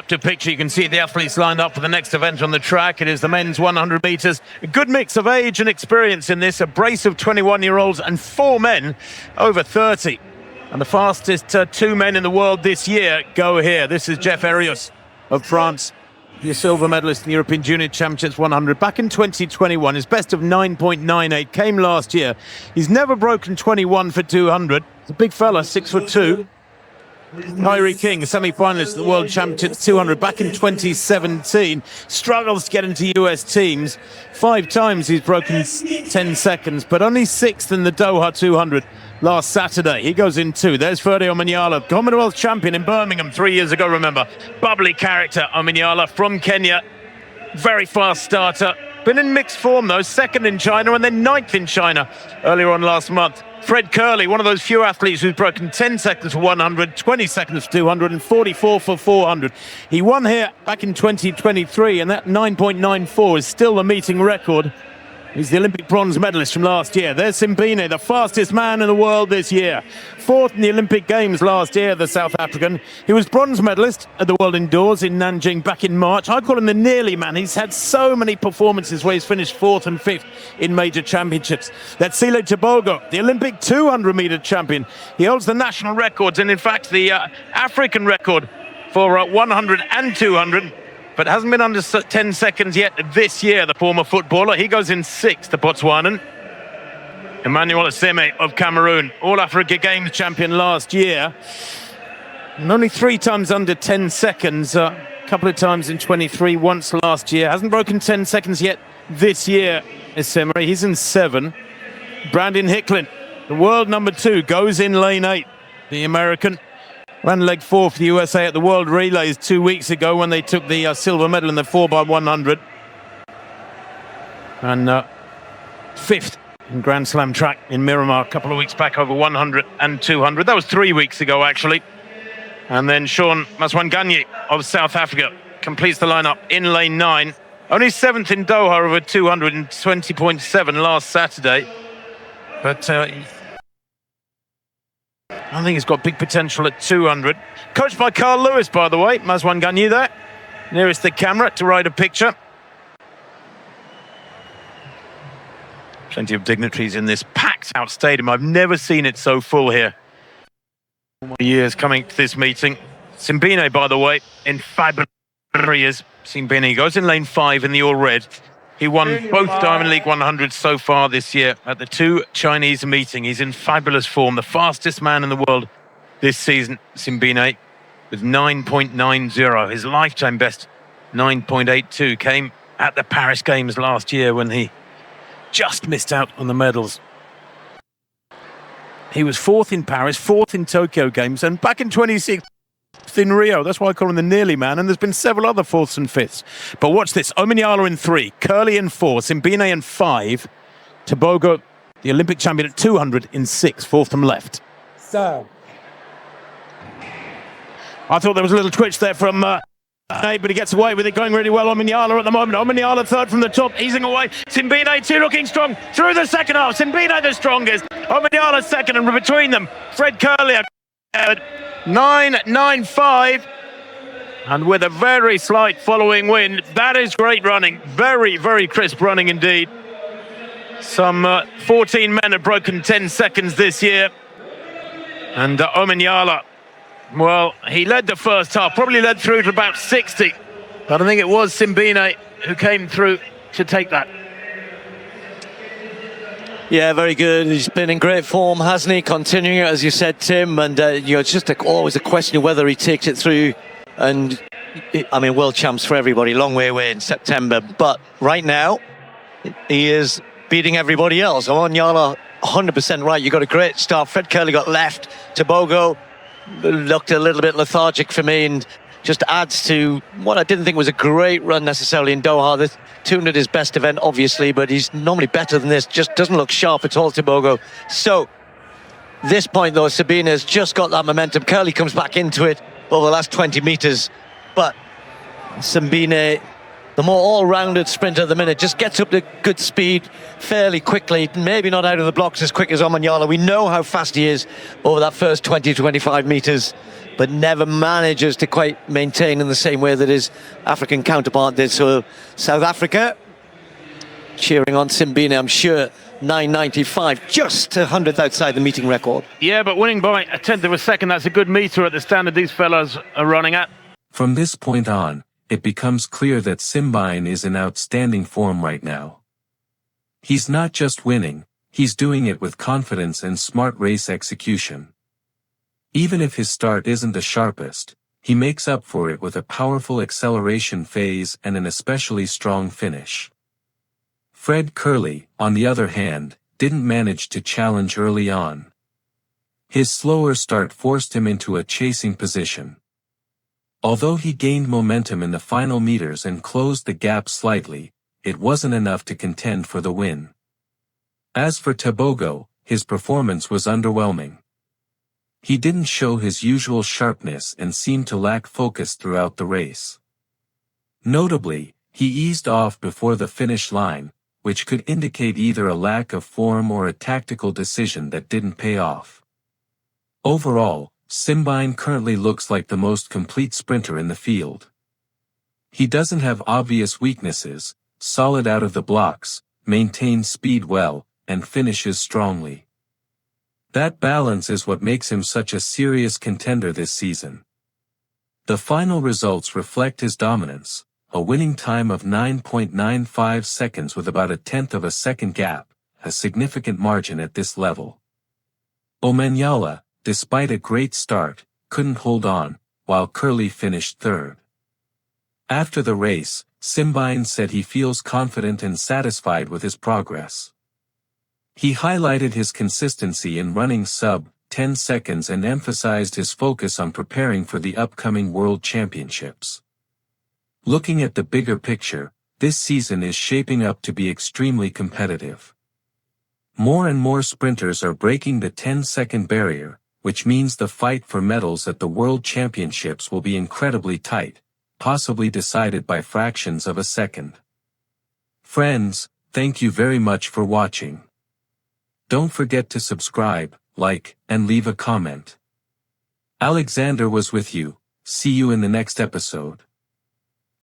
To picture, you can see the athletes lined up for the next event on the track. It is the men's 100 metres. A good mix of age and experience in this. A brace of 21-year-olds and 4 men over 30. And the fastest 2 men in the world this year go here. This is Jeff Erios of France, the silver medalist in the European Junior Championships 100. Back in 2021, his best of 9.98 came last year. He's never broken 21 for 200. He's a big fella, 6'2". Kyrie King, a semi-finalist at the World Championships 200 back in 2017, struggles to get into US teams. 5 times he's broken 10 seconds, but only 6th in the Doha 200 last Saturday. He goes in 2. There's Ferdinand Omanyala, Commonwealth champion in Birmingham 3 years ago, remember. Bubbly character, Omanyala, from Kenya. Very fast starter. Been in mixed form, though. 2nd in China and then 9th in China earlier on last month. Fred Kerley, one of those few athletes who's broken 10 seconds for 100, 20 seconds for 200 and 44 for 400. He won here back in 2023, and that 9.94 is still the meeting record. He's the Olympic bronze medalist from last year. There's Simbine, the fastest man in the world this year. 4th in the Olympic Games last year, the South African. He was bronze medalist at the World Indoors in Nanjing back in March. I call him the nearly man. He's had so many performances where he's finished 4th and 5th in major championships. That's Sile Tebogo, the Olympic 200-meter champion. He holds the national records and, in fact, the African record for 100 and 200. But hasn't been under 10 seconds yet this year, the former footballer. He goes in 6th, the Botswanan. Emmanuel Aseme of Cameroon, All-Africa Games champion last year. And only 3 times under 10 seconds, a couple of times in 23, once last year. Hasn't broken 10 seconds yet this year, Aseme. He's in 7. Brandon Hicklin, the world number 2, goes in lane 8, the American. Ran leg 4 for the USA at the World Relays 2 weeks ago when they took the silver medal in the 4x100. And 5th in Grand Slam track in Miramar a couple of weeks back over 100 and 200. That was 3 weeks ago, actually. And then Sean Maswanganyi of South Africa completes the lineup in lane 9. Only 7th in Doha over 220.7 last Saturday. But I think he's got big potential at 200. Coached by Carl Lewis, by the way. Maswanganyi there, nearest the camera to write a picture. Plenty of dignitaries in this packed-out stadium. I've never seen it so full here. Years coming to this meeting. Simbine, by the way, in fabulous years. Simbine goes in lane 5 in the all-red. He won both Diamond League 100s so far this year at the 2 Chinese meeting. He's in fabulous form, the fastest man in the world this season, Simbine, with 9.90. His lifetime best, 9.82, came at the Paris Games last year when he just missed out on the medals. He was 4th in Paris, 4th in Tokyo Games, and back in 2016, in Rio. That's why I call him the nearly man, and there's been several other 4ths and 5ths. But watch this. Omanyala in 3, Kerley in 4, Simbine in 5, Tebogo, the Olympic champion at 200 in 6, 4th from left. Sir. I thought there was a little twitch there from but he gets away with it, going really well. Omanyala at the moment. Omanyala 3rd from the top, easing away. Simbine 2 looking strong through the second half. Simbine the strongest. Omanyala 2nd, and between them, Fred Kerley 9.95, and with a very slight following wind. That is great running. Very, very crisp running indeed. Some 14 men have broken 10 seconds this year. And Omanyala, well, he led the first half, probably led through to about 60. But I think it was Simbine who came through to take that. Yeah, very good. He's been in great form, hasn't he? Continuing it, as you said, Tim. And, it's just always a question of whether he takes it through. And, I mean, world champs for everybody. Long way away in September. But right now, he is beating everybody else. Omanyala, 100% right. You got a great start. Fred Kerley got left. Tebogo looked a little bit lethargic for me and just adds to what I didn't think was a great run necessarily in Doha. This 200 his best event, obviously, but he's normally better than this. Just doesn't look sharp at all, Tebogo. So, this point, though, Simbine has just got that momentum. Kerley comes back into it over the last 20 metres. But Simbine, the more all-rounded sprinter at the minute, just gets up to good speed fairly quickly. Maybe not out of the blocks as quick as Omanyala. We know how fast he is over that first 20, 25 metres. but never manages to quite maintain in the same way that his African counterpart did. So South Africa cheering on Simbine, I'm sure. 9.95, just a hundredth outside the meeting record. Yeah, but winning by a tenth of a second, that's a good meter at the standard these fellas are running at. From this point on, it becomes clear that Simbine is in outstanding form right now. He's not just winning, he's doing it with confidence and smart race execution. Even if his start isn't the sharpest, he makes up for it with a powerful acceleration phase and an especially strong finish. Fred Kerley, on the other hand, didn't manage to challenge early on. His slower start forced him into a chasing position. Although he gained momentum in the final meters and closed the gap slightly, it wasn't enough to contend for the win. As for Tebogo, his performance was underwhelming. He didn't show his usual sharpness and seemed to lack focus throughout the race. Notably, he eased off before the finish line, which could indicate either a lack of form or a tactical decision that didn't pay off. Overall, Simbine currently looks like the most complete sprinter in the field. He doesn't have obvious weaknesses, solid out of the blocks, maintains speed well, and finishes strongly. That balance is what makes him such a serious contender this season. The final results reflect his dominance. A winning time of 9.95 seconds with about a tenth of a second gap, a significant margin at this level. Omanyala, despite a great start, couldn't hold on, while Kerley finished third. After the race, Simbine said he feels confident and satisfied with his progress. He highlighted his consistency in running sub-10 seconds and emphasized his focus on preparing for the upcoming World Championships. Looking at the bigger picture, this season is shaping up to be extremely competitive. More and more sprinters are breaking the 10-second barrier, which means the fight for medals at the World Championships will be incredibly tight, possibly decided by fractions of a second. Friends, thank you very much for watching. Don't forget to subscribe, like, and leave a comment. Alexander was with you. See you in the next episode.